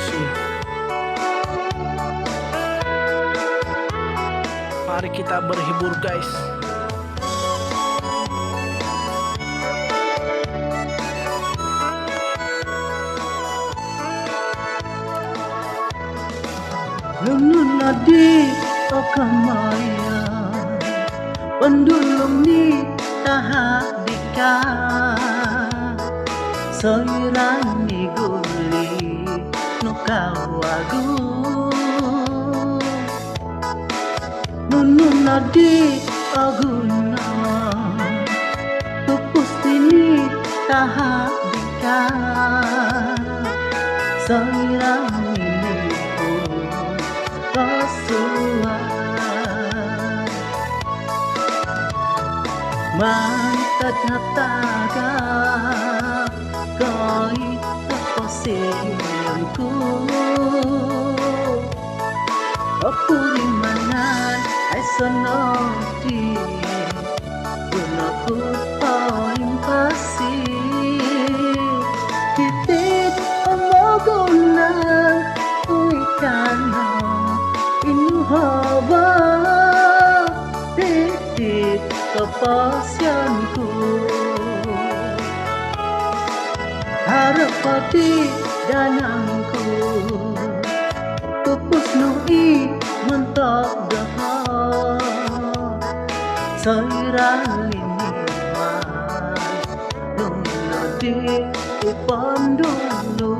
puisi. Mari kita berhibur guys. Nunun nadi okamaya pendulum ni tahadika soiran ni guli no kawagu nunun nadi aguna tupus tini tahadika soiran mantap nataga koi taposianku apuri manan ay sonoti gunaku paling pasi titit omogunan uikana inuhaba titit kepasyanku harap pati danangku pupus nui mentok dahar sairan liniman nuna di ipandulu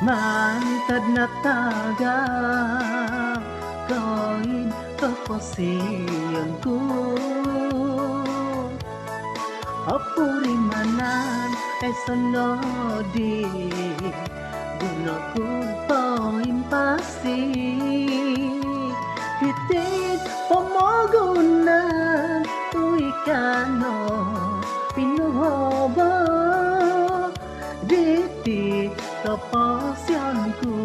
mantad na taga koin keposianku apuri manan esonodi gunaku poin pasi titit pomogunan uikano pinuhoba ditit kepasyanku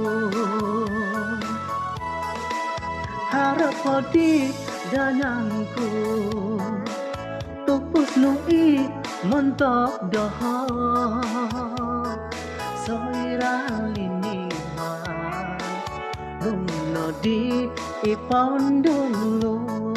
harap padi danangku tupus nui mentok dahar soira liniman guna di ipon dulu